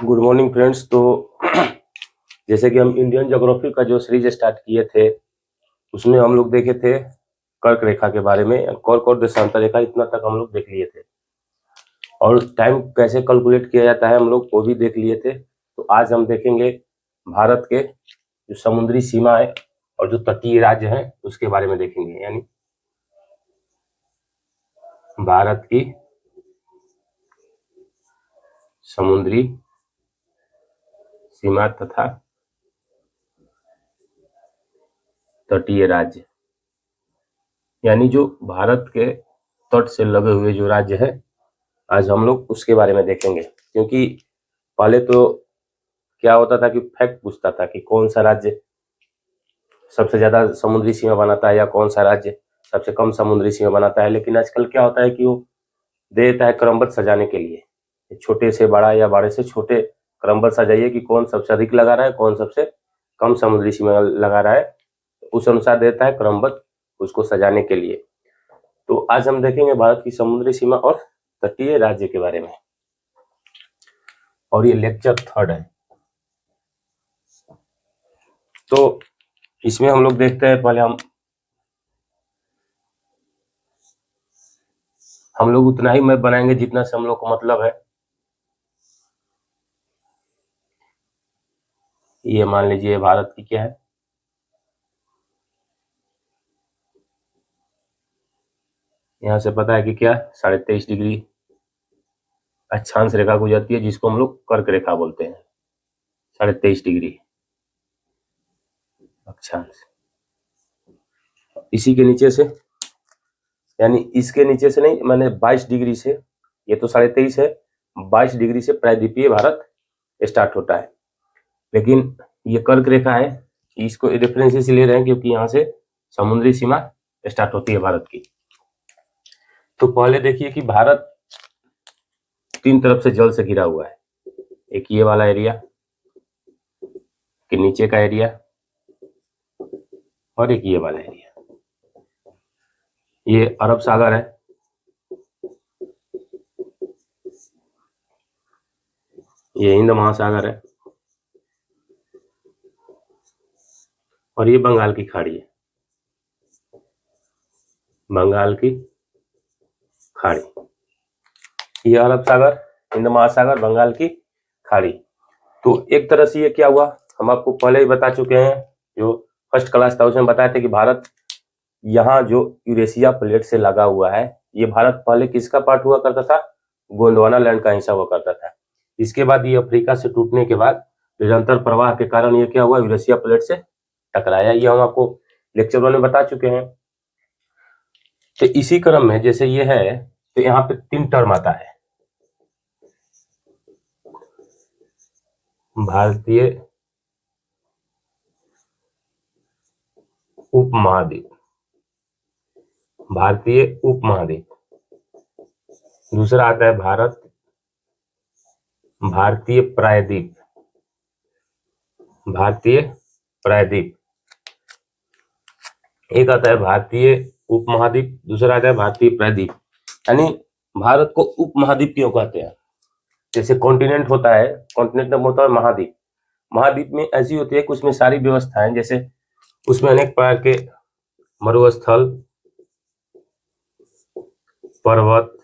Good morning friends. तो जैसे कि हम इंडियन ज्योग्राफी का जो सीरीज स्टार्ट किए थे उसमें हम लोग देखे थे कर्क रेखा के बारे में, कर्क और देशांतर रेखा, इतना तक हम लोग देख लिए थे। और टाइम कैसे कैलकुलेट किया जाता है हम लोग वो भी देख लिए थे। तो आज हम देखेंगे भारत के जो समुद्री सीमा है और जो तटीय राज्य है उसके बारे में देखेंगे, यानी भारत की समुद्री सीमा तथा तटीय राज्य, यानी जो भारत के तट से लगे हुए जो राज्य है आज हम लोग उसके बारे में देखेंगे। क्योंकि पहले तो क्या होता था कि फैक्ट पूछता था कि कौन सा राज्य सबसे ज्यादा समुद्री सीमा बनाता है या कौन सा राज्य सबसे कम समुद्री सीमा बनाता है, लेकिन आजकल क्या होता है कि वो दे देता है क्रमबद्ध सजाने के लिए, छोटे से बड़ा या बड़े से छोटे क्रमबद्ध सजाइए कि कौन सबसे अधिक लगा रहा है, कौन सबसे कम समुद्री सीमा लगा रहा है, उस अनुसार देता है क्रमबद्ध उसको सजाने के लिए। तो आज हम देखेंगे भारत की समुद्री सीमा और तटीय राज्य के बारे में, और ये लेक्चर 3 है। तो इसमें हम लोग देखते हैं, पहले हम लोग उतना ही मैप बनाएंगे जितना से हम लोग को मतलब है। ये मान लीजिए भारत की क्या है, यहाँ से पता है कि क्या 23.5 डिग्री अक्षांश रेखा गुजरती है जिसको हम लोग कर्क रेखा बोलते हैं। 23.5 डिग्री अक्षांश, इसी के नीचे से, यानी इसके नीचे से नहीं, मैंने 22 डिग्री से, ये तो 23.5 है, 22 डिग्री से प्रायद्वीपीय भारत स्टार्ट होता है। लेकिन ये कर्क रेखा है, इसको रेफरेंस इसलिए ले रहे हैं क्योंकि यहाँ से समुद्री सीमा स्टार्ट होती है भारत की। तो पहले देखिए कि भारत 3 तरफ से जल से घिरा हुआ है। एक ये वाला एरिया के नीचे का एरिया और एक ये वाला एरिया, ये अरब सागर है, ये हिंद महासागर है और ये बंगाल की खाड़ी है, बंगाल की खाड़ी। ये अरब सागर, हिंद महासागर, बंगाल की खाड़ी। तो एक तरह से ये क्या हुआ, हम आपको पहले ही बता चुके हैं, जो फर्स्ट क्लास था उसमें बताए थे कि भारत यहाँ जो यूरेशिया प्लेट से लगा हुआ है, ये भारत पहले किसका पार्ट हुआ करता था, गोंडवाना लैंड का हिस्सा हुआ करता था। इसके बाद ये अफ्रीका से टूटने के बाद निरंतर प्रवाह के कारण ये क्या हुआ, यूरेशिया प्लेट से टकराया। ये हम आपको लेक्चर 1 में बता चुके हैं। तो इसी क्रम में जैसे ये है, तो यहाँ पे 3 टर्म आता है, भारतीय उपमहाद्वीप, भारतीय उपमहाद्वीप। दूसरा आता है भारत, भारतीय प्रायद्वीप, भारतीय प्रायद्वीप। एक आता है भारतीय उपमहाद्वीप, दूसरा आता है भारतीय प्रायद्वीप। यानी भारत को उपमहाद्वीप क्यों कहते हैं, जैसे कॉन्टिनेंट होता है, कॉन्टिनेंट में होता है महाद्वीप, महाद्वीप में ऐसी होती है कि उसमें सारी व्यवस्थाएं, जैसे उसमें अनेक प्रकार के मरुस्थल, पर्वत,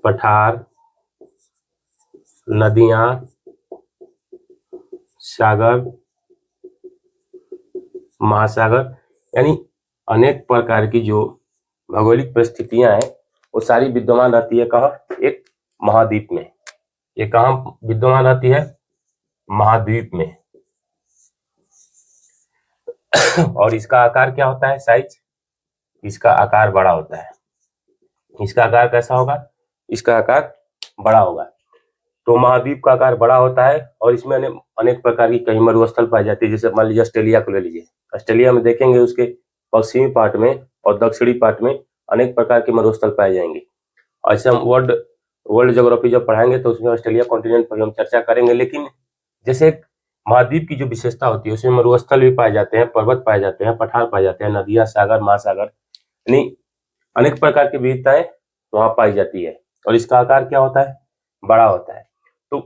पठार, नदियां, सागर, महासागर, यानी अनेक प्रकार की जो भौगोलिक परिस्थितियां हैं वो सारी विद्यमान रहती है कहाँ, एक महाद्वीप में। ये कहाँ विद्यमान रहती है, महाद्वीप में। और इसका आकार क्या होता है, साइज, इसका आकार बड़ा होता है। इसका आकार कैसा होगा, इसका आकार बड़ा होगा। तो महाद्वीप का आकार बड़ा होता है और इसमें अनेक प्रकार की कई मरुस्थल पाई जाती है। जैसे मान लीजिए ऑस्ट्रेलिया को ले लीजिए, ऑस्ट्रेलिया में देखेंगे उसके पश्चिमी पार्ट में और दक्षिणी पार्ट में अनेक प्रकार के मरुस्थल पाए जाएंगे। ऐसे हम वर्ल्ड ज्योग्राफी जब पढ़ाएंगे तो उसमें ऑस्ट्रेलिया कॉन्टिनेंट पर हम चर्चा करेंगे। लेकिन जैसे महाद्वीप की जो विशेषता होती है उसमें मरुस्थल भी पाए जाते हैं, पर्वत पाए जाते हैं, पठार पाए जाते हैं, नदियां, सागर, महासागर, यानी अनेक प्रकार की विविधताएं वहां पाई जाती है और इसका आकार क्या होता है, बड़ा होता है। तो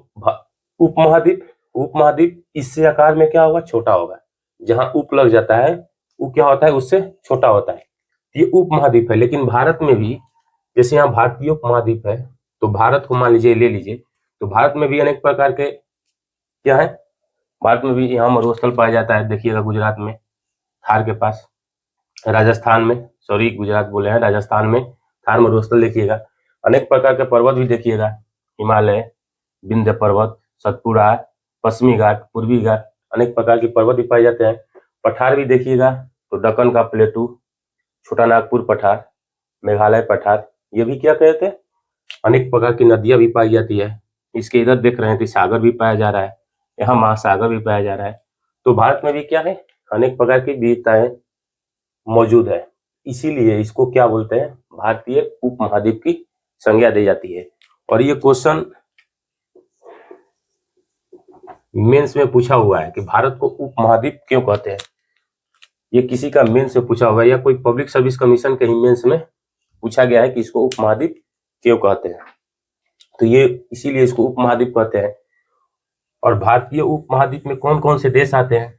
उपमहाद्वीप, उपमहाद्वीप इससे आकार में क्या होगा, छोटा होगा। जहां उप लग जाता है वो क्या होता है, उससे छोटा होता है। ये उपमहाद्वीप है। लेकिन भारत में भी, जैसे यहाँ भारतीय उपमहाद्वीप है, तो भारत को मान लीजिए, ले लीजिए, तो भारत में भी अनेक प्रकार के क्या है, भारत में भी यहाँ मरुस्थल पाया जाता है। देखिएगा गुजरात में थार के पास, राजस्थान में, सॉरी गुजरात बोले हैं, राजस्थान में थार मरुस्थल देखिएगा। अनेक प्रकार के पर्वत भी देखिएगा, हिमालय, विंध्य पर्वत, सतपुड़ा, पश्चिमी घाट, पूर्वी घाट, अनेक प्रकार के पर्वत भी पाए जाते हैं। पठार भी देखिएगा तो दक्कन का प्लेटू, छोटा नागपुर पठार, मेघालय पठार, ये भी क्या कहते हैं, अनेक प्रकार की नदियां भी पाई जाती है। इसके इधर देख रहे हैं तो सागर भी पाया जा रहा है, यहाँ महासागर भी पाया जा रहा है। तो भारत में भी क्या है, अनेक प्रकार की विविधताएं मौजूद है। इसीलिए इसको क्या बोलते हैं, भारतीय उपमहाद्वीप की संज्ञा दी जाती है। और ये क्वेश्चन मेंस में पूछा हुआ है कि भारत को उपमहाद्वीप क्यों कहते हैं। ये किसी का मेंस से पूछा हुआ है, या कोई पब्लिक सर्विस कमीशन के ही मेंस में पूछा गया है कि इसको उपमहाद्वीप क्यों कहते हैं। तो ये इसीलिए इसको उपमहाद्वीप कहते हैं। और भारतीय उपमहाद्वीप में कौन कौन से देश आते हैं,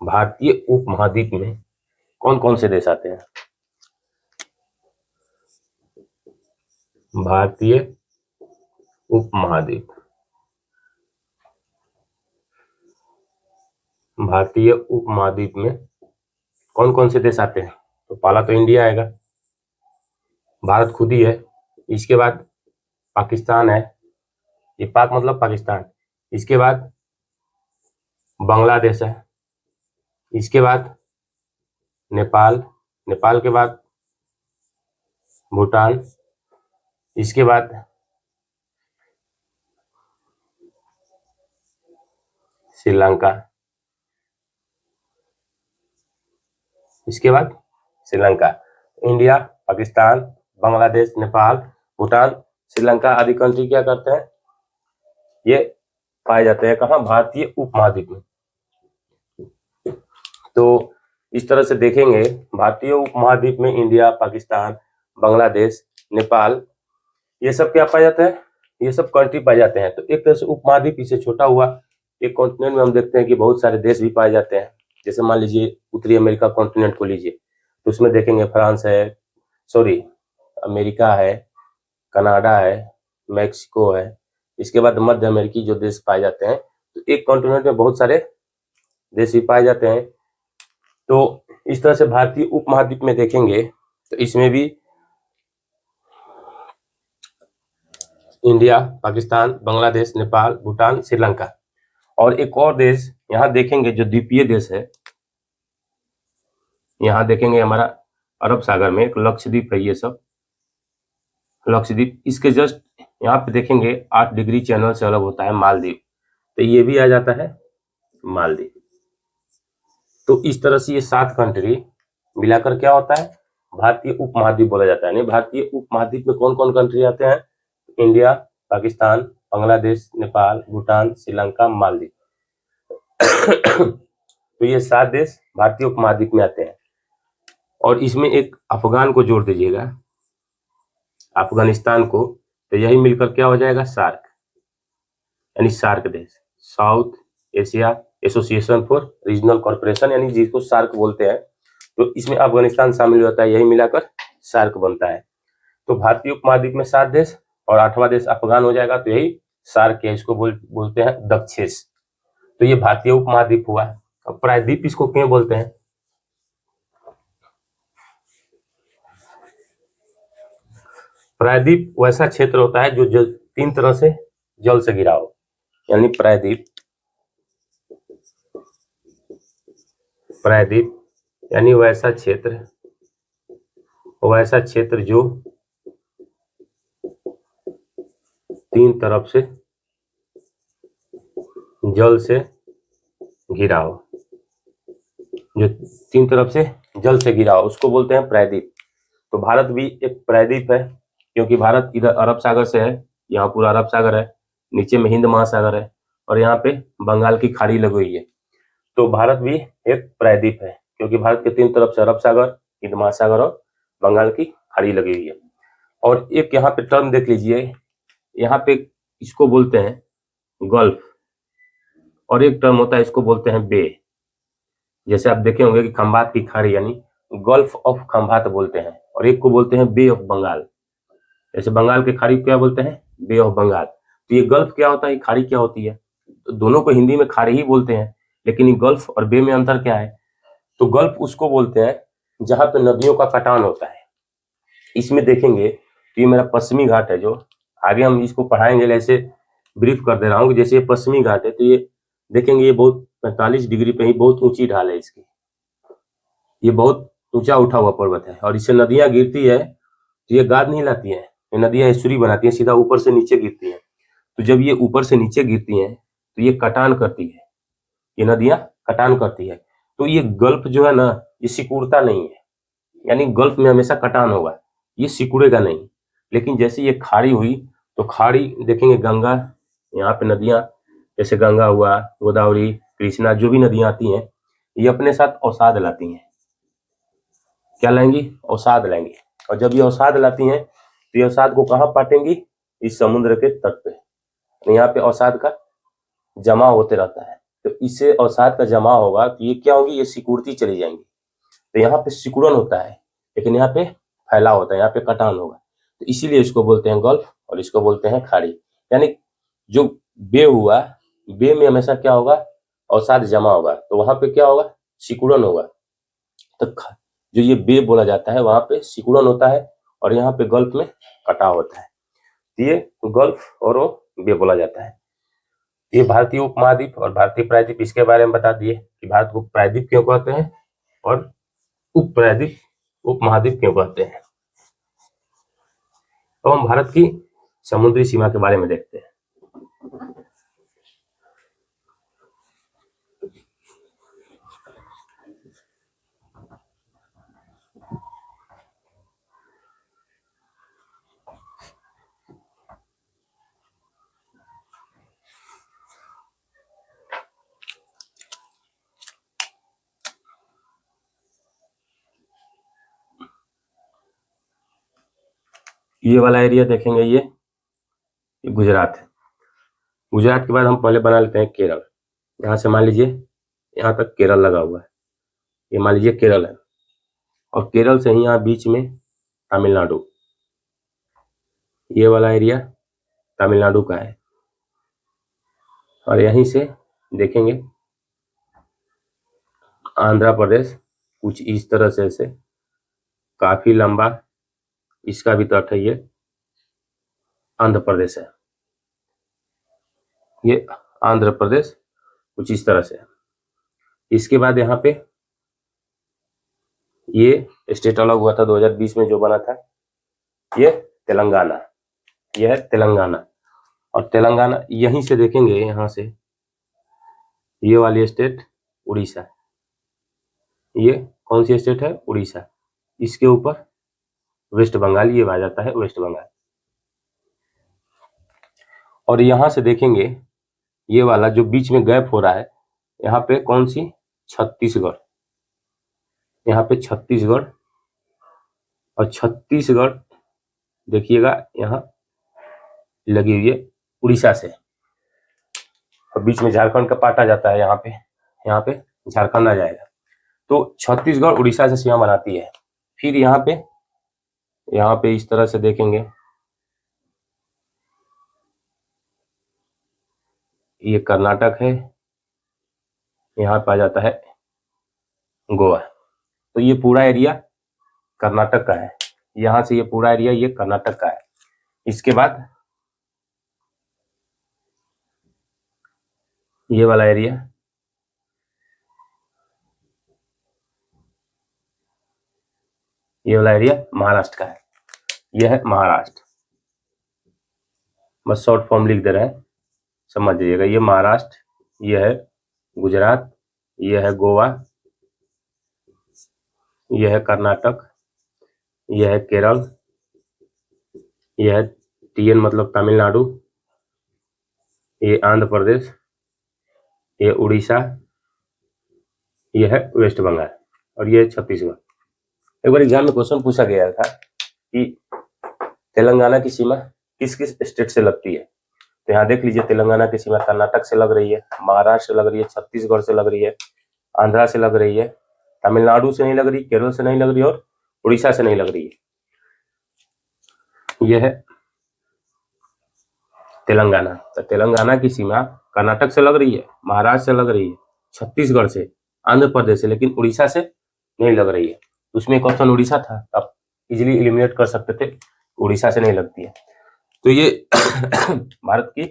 भारतीय उपमहाद्वीप में कौन कौन से देश आते हैं, भारतीय उपमहाद्वीप, भारतीय उपमहाद्वीप में कौन कौन से देश आते हैं। तो पहला तो इंडिया आएगा, भारत खुद ही है। इसके बाद पाकिस्तान है, ये पाक मतलब पाकिस्तान। इसके बाद बांग्लादेश है, इसके बाद नेपाल, नेपाल के बाद भूटान, इसके बाद श्रीलंका, इसके बाद श्रीलंका। इंडिया, पाकिस्तान, बांग्लादेश, नेपाल, भूटान, श्रीलंका आदि कंट्री क्या करते हैं, ये पाए जाते हैं कहाँ, भारतीय उपमहाद्वीप में। तो इस तरह से देखेंगे, भारतीय उपमहाद्वीप में इंडिया, पाकिस्तान, बांग्लादेश, नेपाल, ये सब क्या पाए जाते हैं, ये सब कंट्री पाए जाते हैं। तो एक तरह से उपमहाद्वीप इससे छोटा हुआ। एक कॉन्टिनेंट में हम देखते हैं कि बहुत सारे देश भी पाए जाते हैं। जैसे मान लीजिए उत्तरी अमेरिका कॉन्टिनेंट को लीजिए, तो उसमें देखेंगे फ्रांस है, सॉरी अमेरिका है, कनाडा है, मैक्सिको है। इसके बाद मध्य अमेरिकी जो देश पाए जाते हैं। तो एक कॉन्टिनेंट में बहुत सारे देश भी पाए जाते हैं। तो इस तरह से भारतीय उपमहाद्वीप में देखेंगे तो इसमें भी इंडिया, पाकिस्तान, बांग्लादेश, नेपाल, भूटान, श्रीलंका, और एक और देश यहाँ देखेंगे जो द्वीपीय देश है। यहाँ देखेंगे हमारा अरब सागर में एक लक्षद्वीप है, ये सब लक्षद्वीप। इसके जस्ट यहाँ पे देखेंगे 8 डिग्री चैनल से अलग होता है मालदीव, तो ये भी आ जाता है मालदीव। तो इस तरह से ये 7 कंट्री मिलाकर क्या होता है, भारतीय उपमहाद्वीप बोला जाता है। यानी भारतीय उपमहाद्वीप में कौन कौन कंट्री आते हैं, इंडिया, पाकिस्तान, बांग्लादेश, नेपाल, भूटान, श्रीलंका, मालदीव। तो ये 7 देश भारतीय उपमहाद्वीप में आते हैं। और इसमें एक अफगान को जोड़ दीजिएगा, अफगानिस्तान को, तो यही मिलकर क्या हो जाएगा, सार्क, यानी सार्क देश, south Asia association for regional corporation, यानी जिसको सार्क बोलते हैं। तो इसमें अफगानिस्तान शामिल होता है, यही मिलाकर सार्क बनता है। तो भारतीय उपमहाद्वीप में 7 देश और 8वां देश अफगान हो जाएगा, तो यही सार्क है। इसको बोलते हैं दक्षेश। तो ये भारतीय उपमहाद्वीप हुआ। अब प्रायद्वीप इसको क्यों बोलते हैं, प्रायद्वीप वैसा क्षेत्र होता है जो 3 तरह से जल से घिरा हो, यानी प्रायद्वीप, प्रायद्वीप यानी वैसा क्षेत्र जो 3 तरफ से जल से घिरा हो, जो 3 तरफ से जल से घिरा हो, उसको बोलते हैं प्रायद्वीप। तो भारत भी एक प्रायद्वीप है, क्योंकि भारत इधर अरब सागर से है, यहाँ पूरा अरब सागर है, नीचे में हिंद महासागर है, और यहाँ पे बंगाल की खाड़ी लगी हुई है। तो भारत भी एक प्रायद्वीप है, क्योंकि भारत के 3 तरफ से अरब सागर, हिंद महासागर और बंगाल की खाड़ी लगी हुई है। और एक यहाँ पे टर्म देख लीजिए, यहाँ पे इसको बोलते हैं गल्फ, और एक टर्म होता है इसको बोलते हैं बे। जैसे आप देखे होंगे कि खंबात की खाड़ी यानी गल्फ ऑफ खंबात बोलते हैं, और एक को बोलते हैं बे ऑफ बंगाल। जैसे बंगाल की खाड़ी क्या बोलते हैं, बे ऑफ बंगाल। तो ये गल्फ क्या होता है, खाड़ी क्या होती है, तो दोनों को हिंदी में खाड़ी ही बोलते हैं, लेकिन ये गल्फ और बे में अंतर क्या है। तो गल्फ उसको बोलते हैं जहां पे नदियों का कटान होता है। इसमें देखेंगे तो ये मेरा पश्चिमी घाट है, जो आगे हम इसको पढ़ाएंगे, ऐसे ब्रीफ कर दे रहा हूँ कि जैसे ये पश्चिमी घाट है, तो ये देखेंगे ये बहुत 45 डिग्री पे ही बहुत ऊंची ढाल है इसकी, ये बहुत ऊंचा उठा हुआ पर्वत है, और इससे नदियां गिरती है तो ये गाद नहीं लाती है, ये नदियां एस्चुरी बनाती है, सीधा ऊपर से नीचे गिरती है। तो जब ये ऊपर से नीचे गिरती हैं तो ये कटान करती है, ये नदियां कटान करती है। तो ये गल्फ जो है ना, ये सिकुड़ता नहीं है, यानी गल्फ में हमेशा कटान होगा, ये सिकुड़ेगा नहीं। लेकिन जैसे ये खाड़ी हुई तो खाड़ी देखेंगे गंगा, यहाँ पे नदियां जैसे गंगा हुआ, गोदावरी, कृष्णा, जो भी नदियां आती हैं ये अपने साथ अवसाद लाती हैं। क्या लाएंगी, अवसाद लाएंगी। और जब ये अवसाद लाती हैं तो ये अवसाद को कहाँ पाटेंगी, इस समुद्र के तट पे। तो यहाँ पे अवसाद का जमा होते रहता है, तो इससे अवसाद का जमा होगा तो ये क्या होगी, ये सिकुड़ती चली जाएंगी। तो यहाँ पे सिकुड़न होता है, लेकिन यहाँ पे फैला होता है, यहाँ पे कटान होगा। तो इसीलिए इसको बोलते हैं गल्फ और इसको बोलते हैं खाड़ी। यानी जो बे हुआ, बे में हमेशा क्या होगा, अवसाद जमा होगा, तो वहां पे क्या होगा, सिकुड़न होगा। तो जो ये बे बोला जाता है वहां पे सिकुड़न होता है, और यहाँ पे गल्फ में कटाव होता है। ये गल्फ और वो बे बोला जाता है। ये भारतीय उपमहाद्वीप और भारतीय प्रायद्वीप, इसके बारे में बता दिए कि भारत को प्रायद्वीप क्यों कहते हैं और उप प्रायद्वीप उपमहाद्वीप क्यों कहते हैं। तो हम भारत की समुद्री सीमा के बारे में देखते हैं। ये वाला एरिया देखेंगे, ये गुजरात है। गुजरात के बाद हम पहले बना लेते हैं केरल। यहाँ से मान लीजिए यहाँ तक केरल लगा हुआ है, ये मान लीजिए केरल है, और केरल से ही यहाँ बीच में तमिलनाडु, ये वाला एरिया तमिलनाडु का है। और यहीं से देखेंगे आंध्र प्रदेश कुछ इस तरह से काफी लंबा, इसका भी तट है, ये आंध्र प्रदेश है, ये आंध्र प्रदेश कुछ इस तरह से है। इसके बाद यहाँ पे ये स्टेट अलग हुआ था 2020 में जो बना था, ये तेलंगाना, ये है तेलंगाना। और तेलंगाना यहीं से देखेंगे, यहाँ से ये वाली स्टेट उड़ीसा, ये कौन सी स्टेट है, उड़ीसा। इसके ऊपर वेस्ट बंगाल, ये आ जाता है वेस्ट बंगाल। और यहाँ से देखेंगे ये वाला जो बीच में गैप हो रहा है, यहाँ पे कौन सी, छत्तीसगढ़, यहाँ पे छत्तीसगढ़। और छत्तीसगढ़ देखिएगा यहाँ लगी हुई है उड़ीसा से, और बीच में झारखंड का पार्ट आ जाता है, यहाँ पे झारखंड आ जाएगा। तो छत्तीसगढ़ उड़ीसा से सीमा बनाती है। फिर यहाँ पे इस तरह से देखेंगे, ये कर्नाटक है, यहाँ पे आ जाता है गोवा। तो ये पूरा एरिया कर्नाटक का है, यहाँ से ये पूरा एरिया ये कर्नाटक का है। इसके बाद ये वाला एरिया महाराष्ट्र का है, यह है महाराष्ट्र। बस शॉर्ट फॉर्म लिख दे रहे हैं, समझ जाइएगा। ये महाराष्ट्र, ये है गुजरात, ये है गोवा, ये है कर्नाटक, ये है केरल, ये है टीएन मतलब तमिलनाडु, ये आंध्र प्रदेश, ये उड़ीसा, ये है वेस्ट बंगाल, और ये है छत्तीसगढ़। एक बार एग्जाम में क्वेश्चन पूछा गया था कि तेलंगाना की सीमा किस किस स्टेट से लगती है। तो यहाँ देख लीजिए, तेलंगाना की सीमा कर्नाटक से लग रही है, महाराष्ट्र से लग रही है, छत्तीसगढ़ से लग रही है, आंध्रा से लग रही है, तमिलनाडु से नहीं लग रही, केरल से नहीं लग रही और उड़ीसा से नहीं लग रही है। यह है तेलंगाना। तो तेलंगाना की सीमा कर्नाटक से लग रही है, महाराष्ट्र से लग रही है, छत्तीसगढ़ से, आंध्र प्रदेश से, लेकिन उड़ीसा से नहीं लग रही है। उसमें एक ऑप्शन उड़ीसा था, आप इजीली एलिमिनेट कर सकते थे, उड़ीसा से नहीं लगती है। तो ये भारत की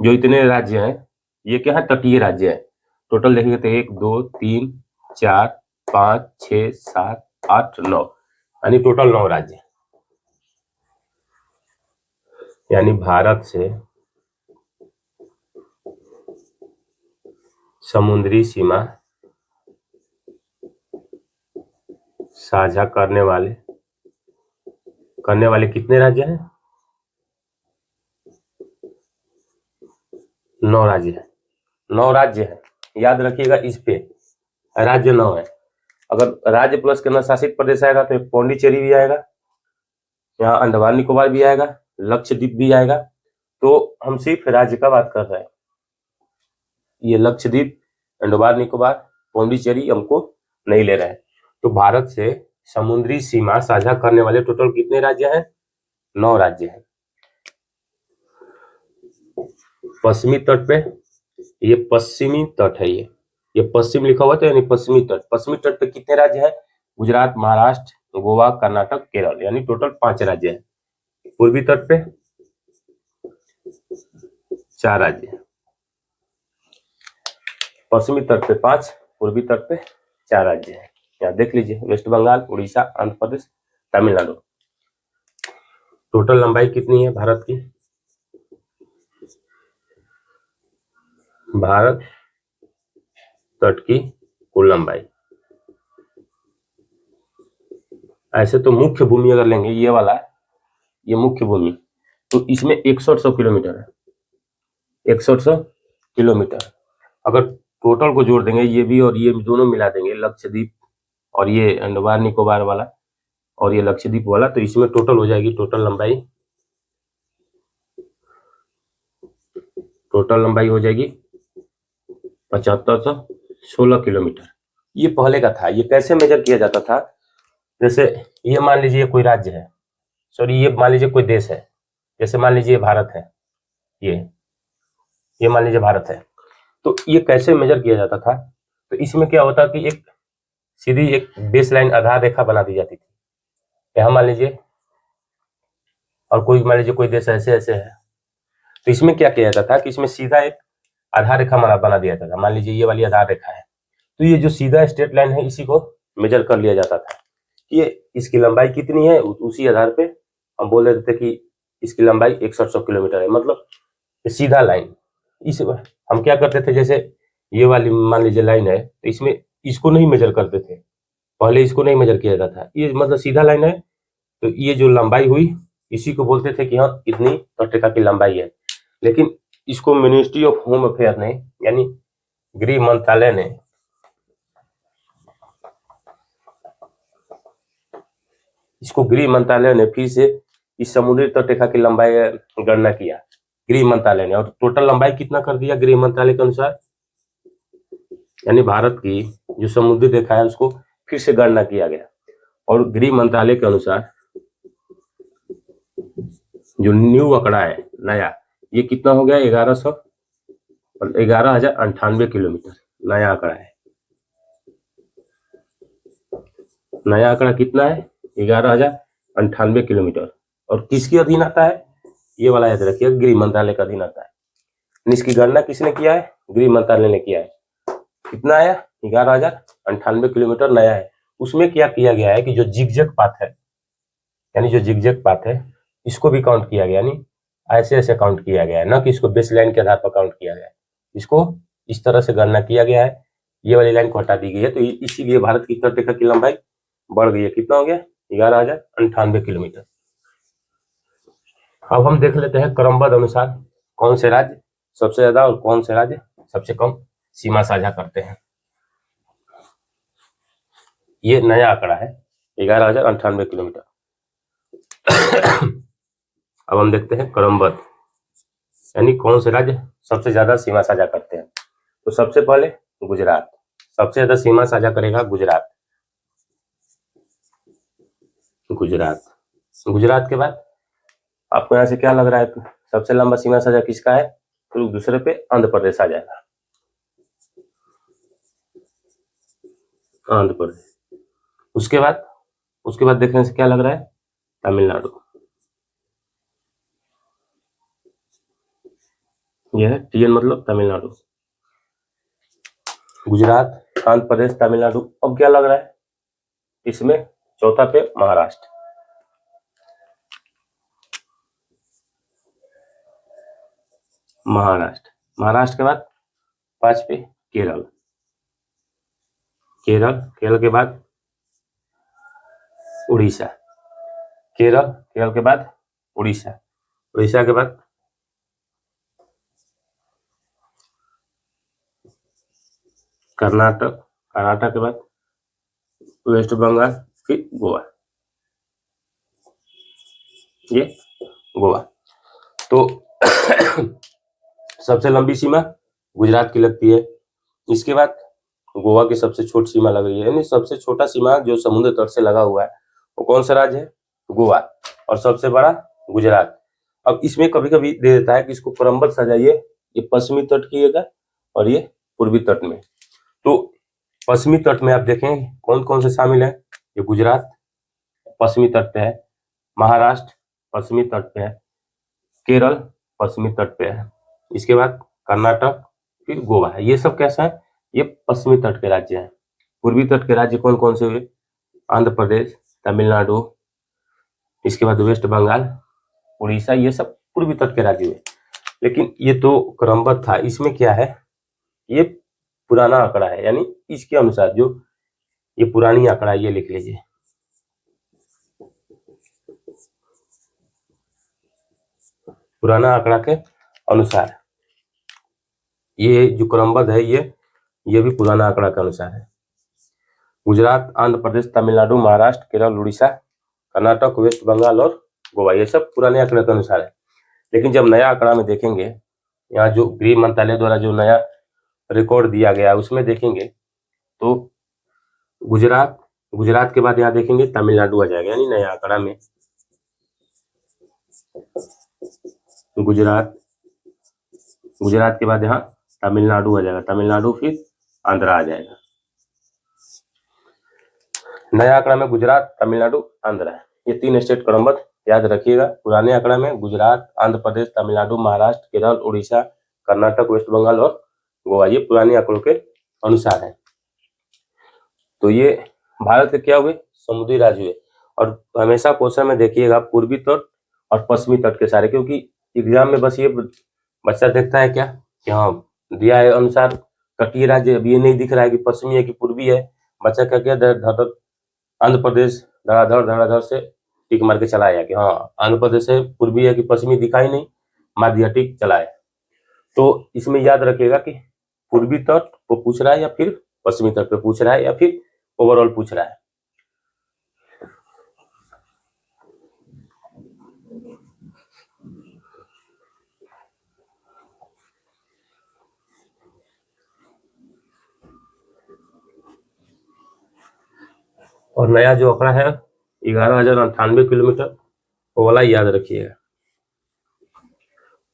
जो इतने राज्य हैं, ये क्या है, तटीय राज्य है। टोटल देखेंगे तो 1 2 3 4 5 6 7 8 9, यानी टोटल 9 राज्य। यानी भारत से समुद्री सीमा साझा करने वाले कितने राज्य हैं? 9 राज्य है। 9 राज्य है, याद रखिएगा इस पे, राज्य 9 है। अगर राज्य प्लस केंद्र शासित प्रदेश आएगा तो एक पौंडीचेरी भी आएगा, यहाँ अंडमान निकोबार भी आएगा, लक्षद्वीप भी आएगा। तो हम सिर्फ राज्य का बात कर रहे हैं। ये लक्षद्वीप, अंडमान निकोबार, पौंडीचेरी हमको नहीं ले रहे हैं। तो भारत से समुद्री सीमा साझा करने वाले टोटल कितने राज्य हैं? 9 राज्य हैं। पश्चिमी तट पे, ये पश्चिमी तट है, ये पश्चिम लिखा हुआ था, यानी पश्चिमी तट। पश्चिमी तट पे कितने राज्य हैं? गुजरात, महाराष्ट्र, गोवा, कर्नाटक, केरल, यानी टोटल 5 राज्य हैं। पूर्वी तट पे 4 राज्य हैं, पश्चिमी तट पे 5, पूर्वी तट पे 4 राज्य हैं। यहाँ देख लीजिए, वेस्ट बंगाल, उड़ीसा, आंध्र प्रदेश, तमिलनाडु। टोटल लंबाई कितनी है भारत की? भारत तट की कुल लंबाई, ऐसे तो मुख्य भूमि अगर लेंगे, ये वाला, ये मुख्य भूमि, तो इसमें 6100 किलोमीटर है, 6100 किलोमीटर। अगर टोटल को जोड़ देंगे, ये भी और ये दोनों मिला देंगे, लक्षद्वीप और ये अंडमान निकोबार वाला और ये लक्षद्वीप वाला, तो इसमें टोटल हो जाएगी, टोटल लंबाई हो जाएगी 7516 किलोमीटर। ये पहले का था। ये कैसे मेजर किया जाता था? जैसे ये मान लीजिए कोई राज्य है, सॉरी ये मान लीजिए कोई देश है, जैसे मान लीजिए भारत है, ये मान लीजिए भारत है। तो ये कैसे मेजर किया जाता था? तो इसमें क्या होता कि एक सीधी एक बेस लाइन आधार रेखा बना दी जाती थी। यहाँ मान लीजिए, और कोई मान लीजिए कोई देश ऐसे ऐसे है, तो इसमें क्या किया जाता था कि इसमें सीधा एक आधार रेखा बना दिया जाता था। मान लीजिए ये वाली आधार रेखा है, तो ये जो सीधा स्ट्रेट लाइन है, इसी को मेजर कर लिया जाता था। ये इसकी लंबाई कितनी है, उसी आधार पे हम बोल देते थे कि इसकी लंबाई 6100 किलोमीटर है, मतलब सीधा लाइन। इस हम क्या करते थे, जैसे ये वाली मान लीजिए लाइन है, तो इसमें इसको नहीं मेजर करते थे, पहले इसको नहीं मेजर किया जाता था। ये मतलब सीधा लाइन है, तो ये जो लंबाई हुई, इसी को बोलते थे कि हाँ इतनी तटरेखा की लंबाई है। लेकिन इसको मिनिस्ट्री ऑफ होम अफेयर ने, यानी गृह मंत्रालय ने, फिर से इस समुद्री तटरेखा की लंबाई गणना किया गृह मंत्रालय ने, और टोटल लंबाई कितना कर दिया गृह मंत्रालय के अनुसार, यानी भारत की जो समुद्री रेखा है उसको फिर से गणना किया गया, और गृह मंत्रालय के अनुसार जो न्यू आंकड़ा है नया, ये कितना हो गया? 11,098 किलोमीटर नया आंकड़ा है। नया आंकड़ा कितना है? 11,098 किलोमीटर। और किसके अधीन आता है? ये वाला याद रखिए, गृह मंत्रालय का अधीन आता है। इसकी गणना किसने किया है? गृह मंत्रालय ने किया है। कितना आया? 11,098 किलोमीटर नया है। उसमें क्या किया गया है कि जो जिगजैग पाथ है, यानी जो जिगजैग पाथ है, इसको भी काउंट किया गया, यानी ऐसे ऐसे काउंट किया गया है, न कि इसको बेस लाइन के आधार पर काउंट किया गया है। इसको इस तरह से गणना किया गया है, ये वाली लाइन को हटा दी गई है, तो इसीलिए भारत की तटरेखा की लंबाई बढ़ गई है। कितना हो गया? 11,098 किलोमीटर। अब हम देख लेते हैं क्रमबद्ध अनुसार कौन से राज्य सबसे ज्यादा और कौन से राज्य सबसे कम सीमा साझा करते हैं। ये नया आंकड़ा है, 11,098 किलोमीटर। अब हम देखते हैं क्रमबद्ध, यानी कौन से राज्य सबसे ज्यादा सीमा साझा करते हैं। तो सबसे पहले गुजरात, सबसे ज्यादा सीमा साझा करेगा गुजरात। गुजरात गुजरात के बाद आपको यहाँ से क्या लग रहा है, सबसे लंबा सीमा साझा किसका है? तो दूसरे पे आंध्र प्रदेश आ जाएगा, आंध्र प्रदेश। उसके बाद देखने से क्या लग रहा है, तमिलनाडु। यह है टीएन मतलब तमिलनाडु। गुजरात, आंध्र प्रदेश, तमिलनाडु। अब क्या लग रहा है इसमें, चौथा पे महाराष्ट्र। महाराष्ट्र के बाद 5 पे केरल। केरल के बाद उड़ीसा। केरल के बाद उड़ीसा के बाद कर्नाटक के बाद वेस्ट बंगाल, फिर गोवा। ये गोवा। तो सबसे लंबी सीमा गुजरात की लगती है, इसके बाद गोवा की सबसे छोटी सीमा लग रही है, यानी सबसे छोटा सीमा जो समुद्र तट से लगा हुआ है वो कौन सा राज्य है, गोवा, और सबसे बड़ा गुजरात। अब इसमें कभी कभी दे देता है कि इसको क्रमबद्ध सजाइए, ये पश्चिमी तट की और ये पूर्वी तट में। तो पश्चिमी तट में आप देखें कौन कौन से शामिल है, ये गुजरात पश्चिमी तट पे है, महाराष्ट्र पश्चिमी तट पे है, केरल पश्चिमी तट पे है, इसके बाद कर्नाटक, फिर गोवा है। ये सब कैसा है, ये पश्चिमी तट के राज्य हैं। पूर्वी तट के राज्य कौन कौन से हुए, आंध्र प्रदेश, तमिलनाडु, इसके बाद वेस्ट बंगाल, उड़ीसा, ये सब पूर्वी तट के राज्य हुए। लेकिन ये तो क्रमबद्ध था, इसमें क्या है, ये पुराना आंकड़ा है, यानी इसके अनुसार जो ये पुरानी आंकड़ा ये लिख लीजिए। पुराना आंकड़ा के अनुसार ये जो क्रमबद्ध है ये भी पुराना आंकड़ा के अनुसार है। गुजरात, आंध्र प्रदेश, तमिलनाडु, महाराष्ट्र, केरल, उड़ीसा, कर्नाटक, वेस्ट बंगाल और गोवा, ये सब पुराने आंकड़े के अनुसार है। लेकिन जब नया आंकड़ा में देखेंगे, यहाँ जो गृह मंत्रालय द्वारा जो नया रिकॉर्ड दिया गया है उसमें देखेंगे तो गुजरात के बाद यहाँ देखेंगे तमिलनाडु आ जाएगा, यानी नया आंकड़ा में गुजरात के बाद यहाँ तमिलनाडु आ जाएगा, तमिलनाडु फिर आंध्र आ जाएगा। नया आंकड़ा में गुजरात, तमिलनाडु, आंध्र है, ये 3 स्टेट क्रमबद्ध याद रखिएगा। पुराने आंकड़ा में गुजरात, आंध्र प्रदेश, तमिलनाडु, महाराष्ट्र, केरल, उड़ीसा, कर्नाटक, वेस्ट बंगाल और गोवा, ये पुराने आंकड़ों के अनुसार है। तो ये भारत के क्या हुए, समुद्री राज्य हुए। और हमेशा क्वेश्चन में देखिएगा पूर्वी तट और पश्चिमी तट के सारे, क्योंकि एग्जाम में बस ये बच्चा देखता है क्या कि हाँ दिया है अनुसार तटीय राज्य, अब ये नहीं दिख रहा है कि पश्चिमी है कि पूर्वी है। बच्चा क्या किया, आंध्र प्रदेश धड़ाधड़ से टिक मार के चलाया कि हाँ आंध्र प्रदेश है, पूर्वी है कि पश्चिमी दिखाई नहीं, मार दिया टिक, चलाया। तो इसमें याद रखिएगा कि पूर्वी तट को पूछ रहा है या फिर पश्चिमी तट पे पूछ रहा है या फिर ओवरऑल पूछ रहा है। और नया जो आंकड़ा है 11,098 किलोमीटर, वो वाला याद रखिएगा,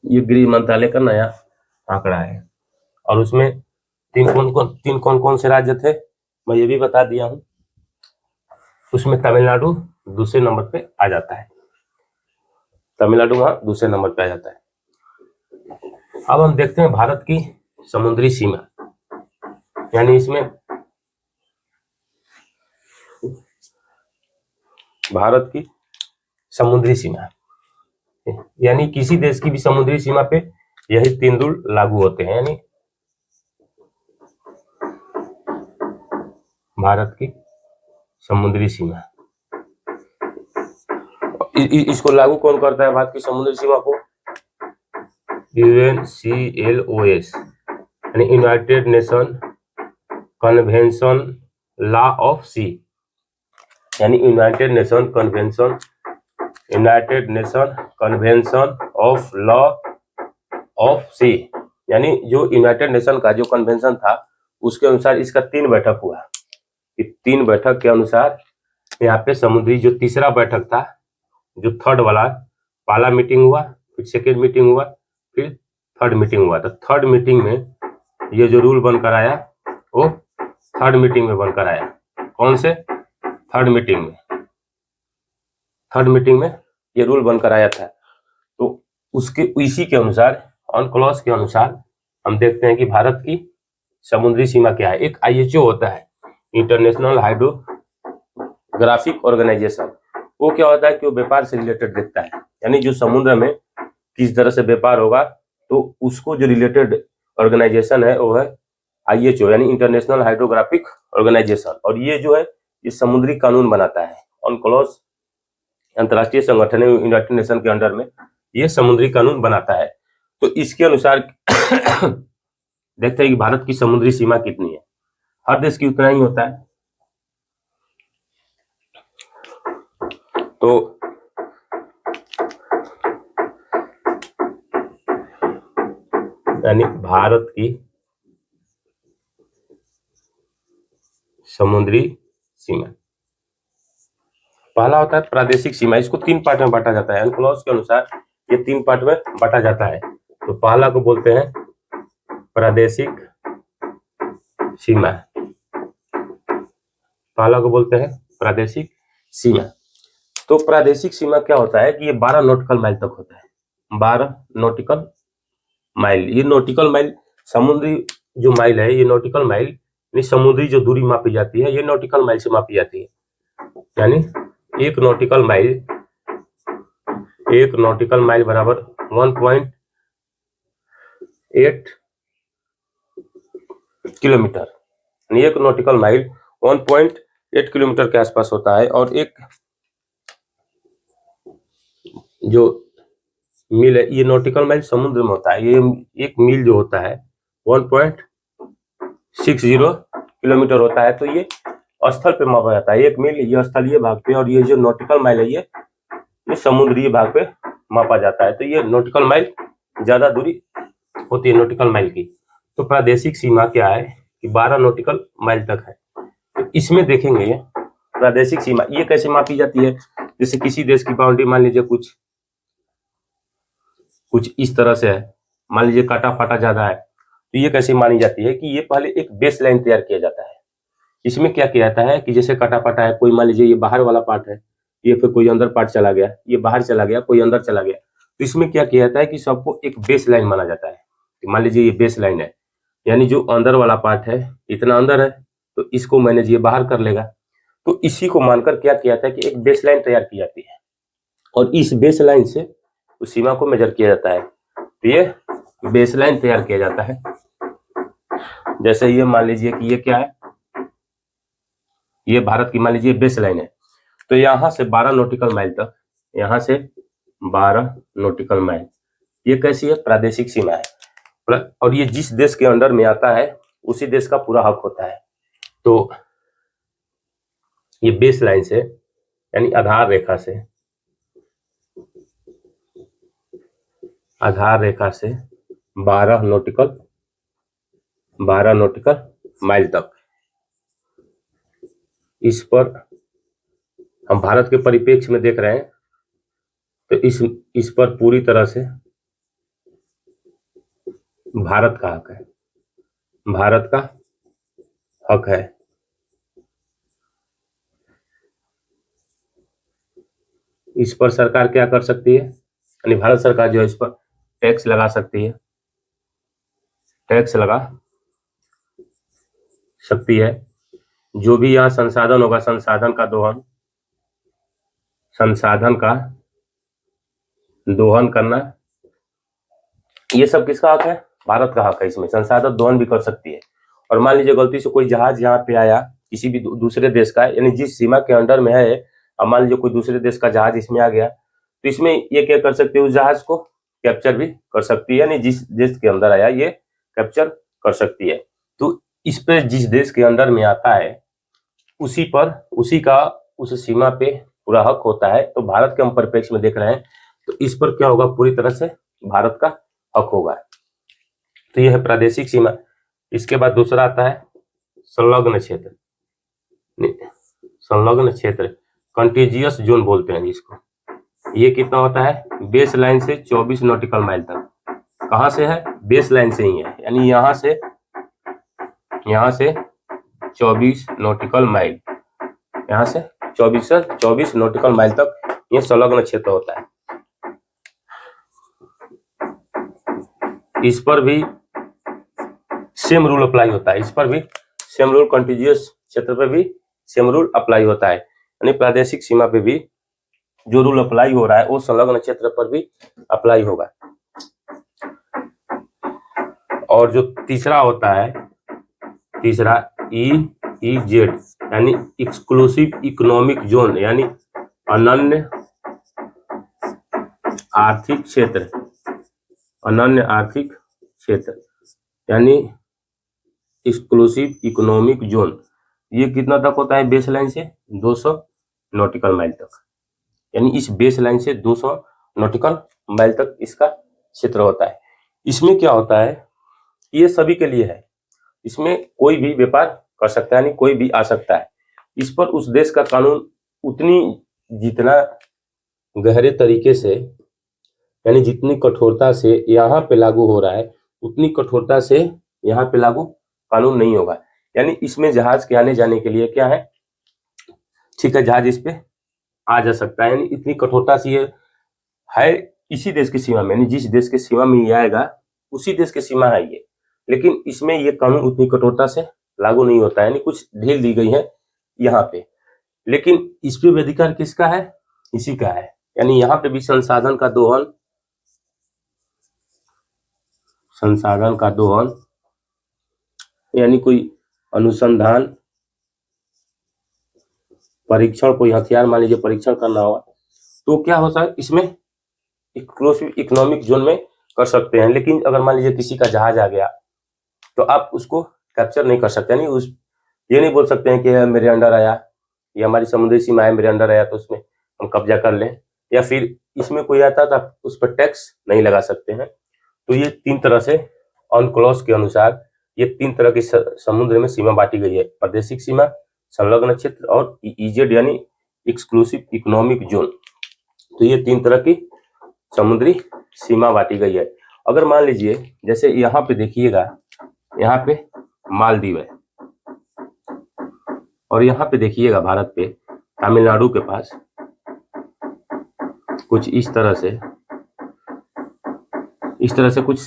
ये गृह मंत्रालय का नया आंकड़ा है। और उसमें तीन कौन से राज्य थे मैं ये भी बता दिया हूं। उसमें तमिलनाडु दूसरे नंबर पे आ जाता है, तमिलनाडु वहां दूसरे नंबर पे आ जाता है। अब हम देखते हैं भारत की समुद्री सीमा, यानी इसमें भारत की समुद्री सीमा, यानी किसी देश की भी समुद्री सीमा पे यही 3 रूल लागू होते हैं, यानी भारत की समुद्री सीमा। इसको लागू कौन करता है, भारत की समुद्री सीमा को, UNCLOS, यानी United Nation Convention law of sea, यानी United Nation Convention of law of sea, यानी जो यूनाइटेड नेशन का जो कन्वेंशन था उसके अनुसार इसका 3 बैठक हुआ। कि 3 बैठक के अनुसार यहाँ पे समुद्री जो तीसरा बैठक था, जो थर्ड वाला, पहला मीटिंग हुआ, फिर सेकेंड मीटिंग हुआ, फिर थर्ड मीटिंग हुआ। तो थर्ड मीटिंग में ये जो रूल बनकर आया वो थर्ड मीटिंग में बनकर आया। कौन से? थर्ड मीटिंग में। थर्ड मीटिंग में ये रूल बनकर आया था। तो उसके इसी के अनुसार, ऑन क्लॉज के अनुसार हम देखते हैं कि भारत की समुद्री सीमा क्या है। एक IHO होता है, इंटरनेशनल हाइड्रोग्राफिक ऑर्गेनाइजेशन। वो क्या होता है कि वो व्यापार से रिलेटेड देखता है, यानी जो समुद्र में किस तरह से व्यापार होगा, तो उसको जो रिलेटेड ऑर्गेनाइजेशन है वो है IHO, यानी इंटरनेशनल हाइड्रोग्राफिक ऑर्गेनाइजेशन। और ये जो है ये समुद्री कानून बनाता है। ऑन क्लॉज अंतर्राष्ट्रीय संगठन है, यूनाइटेड नेशन के अंडर में ये समुद्री कानून बनाता है। तो इसके अनुसार देखते हैं कि भारत की समुद्री सीमा कितनी है। हर देश की उतना ही होता है। तो यानी भारत की समुद्री सीमा, पहला होता है प्रादेशिक सीमा। इसको 3 पार्ट में बांटा जाता है। अनक्लॉज के अनुसार ये 3 पार्ट में बांटा जाता है। तो पहला को बोलते हैं प्रादेशिक सीमा। पहला को बोलते हैं प्रादेशिक सीमा। तो प्रादेशिक सीमा क्या होता है कि ये 12 नॉटिकल माइल तक होता है। 12 नॉटिकल माइल। ये नॉटिकल माइल, समुद्री जो माइल है, ये नॉटिकल माइल यानी समुद्री जो दूरी मापी जाती है, ये नॉटिकल माइल से मापी जाती है। यानी एक नॉटिकल माइल बराबर 1.8 किलोमीटर। एक नॉटिकल माइल 1.8 किलोमीटर के आसपास होता है। और एक जो मील है, ये नॉटिकल माइल समुद्र में होता है। ये एक मील जो होता है 1.60 किलोमीटर होता है। तो ये स्थल पे मापा जाता है। एक मील ये स्थलीय भाग पे, और ये जो नॉटिकल माइल है ये समुद्रीय भाग पे मापा जाता है। तो ये नॉटिकल माइल ज्यादा दूरी होती है नॉटिकल माइल की। तो प्रादेशिक सीमा क्या है कि 12 नॉटिकल माइल तक है। तो इसमें देखेंगे ये प्रादेशिक सीमा ये कैसे मापी जाती है। जैसे किसी देश की बाउंड्री मान लीजिए कुछ इस तरह से है, मान लीजिए काटा फाटा ज्यादा है, तो ये कैसे मानी जाती है कि ये पहले एक बेस लाइन तैयार किया जाता है। इसमें क्या किया जाता है कि जैसे काटा फाटा है, कोई मान लीजिए ये बाहर वाला पार्ट है, ये फिर कोई अंदर पार्ट चला गया, ये बाहर चला गया, कोई अंदर चला गया। तो इसमें क्या किया जाता है कि सबको एक बेस लाइन माना जाता है। मान लीजिए ये बेस लाइन है, यानी जो अंदर वाला पार्ट है इतना अंदर है, तो इसको मैंने ये बाहर कर लेगा। तो इसी को मानकर क्या किया जाता है कि एक बेस लाइन तैयार की जाती है, और इस बेस लाइन से उस सीमा को मेजर किया जाता है। तो ये बेस लाइन तैयार किया जाता है। जैसे ये मान लीजिए कि ये क्या है, ये भारत की मान लीजिए बेस लाइन है। तो यहाँ से 12 नॉटिकल माइल तक, यहाँ से 12 नॉटिकल माइल, ये कैसी है, प्रादेशिक सीमा है। और ये जिस देश के अंडर में आता है उसी देश का पूरा हक होता है। तो ये बेस लाइन से यानी आधार रेखा से 12 नॉटिकल माइल तक, इस पर हम भारत के परिप्रेक्ष्य में देख रहे हैं। तो इस पर पूरी तरह से भारत का हक है, भारत का हक है। इस पर सरकार क्या कर सकती है, यानी भारत सरकार जो है इस पर टैक्स लगा सकती है, टैक्स लगा सकती है। जो भी यहाँ संसाधन होगा, संसाधन का दोहन करना, ये सब किसका हक है, भारत का हक है। इसमें संसाधन दोहन भी कर सकती है। और मान लीजिए गलती से कोई जहाज यहाँ पे आया किसी भी दूसरे देश का, यानी जिस सीमा के अंडर में है, अब मान लीजिए कोई दूसरे देश का जहाज इसमें आ गया, तो इसमें ये क्या कर सकती है, उस जहाज को कैप्चर भी कर सकती है, यानी जिस देश के अंदर आया ये कैप्चर कर सकती है। तो इस पे जिस देश के अंदर में आता है उसी का उस सीमा पे पूरा हक होता है। तो भारत के हम परिप्रेक्ष्य में देख रहे हैं तो इस पर क्या होगा, पूरी तरह से भारत का हक होगा। तो यह है प्रादेशिक सीमा। इसके बाद दूसरा आता है संलग्न क्षेत्र। संलग्न क्षेत्र कंटिजियस जोन बोलते हैं जिसको। ये कितना होता है, बेस लाइन से 24 नॉटिकल माइल तक। कहां से है, बेस लाइन से ही है, यानी यहां से 24 नॉटिकल माइल, यहां से 24 नॉटिकल माइल तक ये संलग्न क्षेत्र होता है। इस पर भी सेम रूल अप्लाई होता है, इस पर भी सेम रूल, कंटिजियस क्षेत्र पर भी सेम रूल अप्लाई होता है। यानी प्रादेशिक सीमा पे भी जो रूल अप्लाई हो रहा है वो संलग्न क्षेत्र पर भी अप्लाई होगा। और जो तीसरा होता है, तीसरा EEZ यानी एक्सक्लूसिव इकोनॉमिक जोन, यानी अनन्य आर्थिक क्षेत्र, अनन्य आर्थिक क्षेत्र यानी एक्सक्लूसिव इकोनॉमिक जोन। ये कितना तक होता है, बेस लाइन से 200 नॉटिकल माइल तक, यानी इस बेस लाइन से 200 नॉटिकल माइल तक इसका क्षेत्र होता है। इसमें क्या होता है, ये सभी के लिए है, इसमें कोई भी व्यापार कर सकता है, यानी कोई भी आ सकता है। इस पर उस देश का कानून उतनी, जितना गहरे तरीके से, यानी जितनी कठोरता से यहाँ पे लागू हो रहा है उतनी कठोरता से यहाँ पे लागू कानून नहीं होगा। यानी इसमें जहाज के आने जाने के लिए क्या है, ठीक है, जहाज इस पे आ जा सकता है, यानी इतनी कठोरता से ये है इसी देश की सीमा में, यानी जिस देश के सीमा में ये आएगा उसी देश की सीमा है ये। लेकिन इसमें ये कानून उतनी कठोरता से लागू नहीं होता है, यानी कुछ ढील दी गई है यहाँ पे। लेकिन इस पे अधिकार किसका है, इसी का है। यानी यहाँ पे भी संसाधन का दोहन, संसाधन का दोहन, यानी कोई अनुसंधान, परीक्षण, कोई हथियार मान लीजिए परीक्षण करना होगा तो क्या होता है, इसमें एक्सक्लूसिव इकोनॉमिक जोन में कर सकते हैं। लेकिन अगर मान लीजिए किसी का जहाज आ गया तो आप उसको कैप्चर नहीं कर सकते, नहीं उस, ये नहीं बोल सकते हैं कि मेरे अंडर आया, ये हमारी समुद्री सीमा है, मेरे अंडर आया तो उसमें हम कब्जा कर लें, या फिर इसमें कोई आता तो आप उस पर टैक्स नहीं लगा सकते हैं। तो ये तीन तरह से अनक्लॉज के अनुसार ये तीन तरह की समुद्र में सीमा बांटी गई है, प्रादेशिक सीमा, संलग्न क्षेत्र और EEZ यानी एक्सक्लूसिव इकोनॉमिक जोन। तो ये तीन तरह की समुद्री सीमा बांटी गई है। अगर मान लीजिए जैसे यहाँ पे देखिएगा, यहाँ पे मालदीव है और यहाँ पे देखिएगा भारत पे तमिलनाडु के पास कुछ इस तरह से कुछ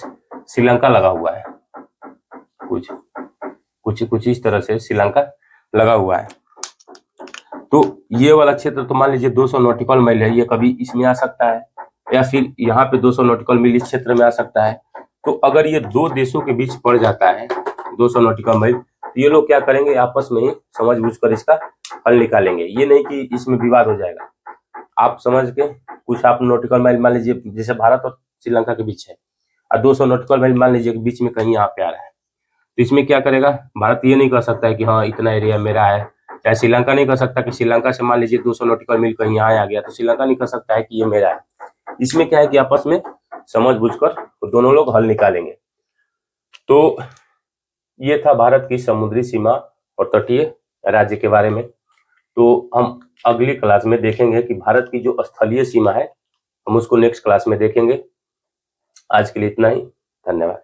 श्रीलंका लगा हुआ है, कुछ इस तरह से श्रीलंका लगा हुआ है। तो ये वाला क्षेत्र तो मान लीजिए 200 नॉटिकल माइल है, ये कभी इसमें आ सकता है, या फिर यहाँ पे 200 नॉटिकल माइल इस क्षेत्र में आ सकता है। तो अगर ये दो देशों के बीच पड़ जाता है 200 नॉटिकल माइल, तो ये लोग क्या करेंगे, आपस में ही समझ बूझ कर इसका हल निकालेंगे। ये नहीं कि इसमें विवाद हो जाएगा, आप समझ के कुछ आप नॉटिकल माइल मान लीजिए जैसे भारत और श्रीलंका के बीच है और 200 नॉटिकल माइल मान लीजिए बीच में कहीं यहाँ पे आ रहा है, तो इसमें क्या करेगा, भारत ये नहीं कर सकता है कि हाँ इतना एरिया मेरा है, चाहे श्रीलंका नहीं कर सकता कि श्रीलंका से मान लीजिए 200 नॉटिकल माइल कहीं यहाँ आ गया तो श्रीलंका नहीं कर सकता है कि ये मेरा है। इसमें क्या है कि आपस में समझ बूझकर तो दोनों लोग हल निकालेंगे। तो ये था भारत की समुद्री सीमा और तटीय राज्य के बारे में। तो हम अगली क्लास में देखेंगे कि भारत की जो स्थलीय सीमा है हम उसको नेक्स्ट क्लास में देखेंगे। आज के लिए इतना ही, धन्यवाद।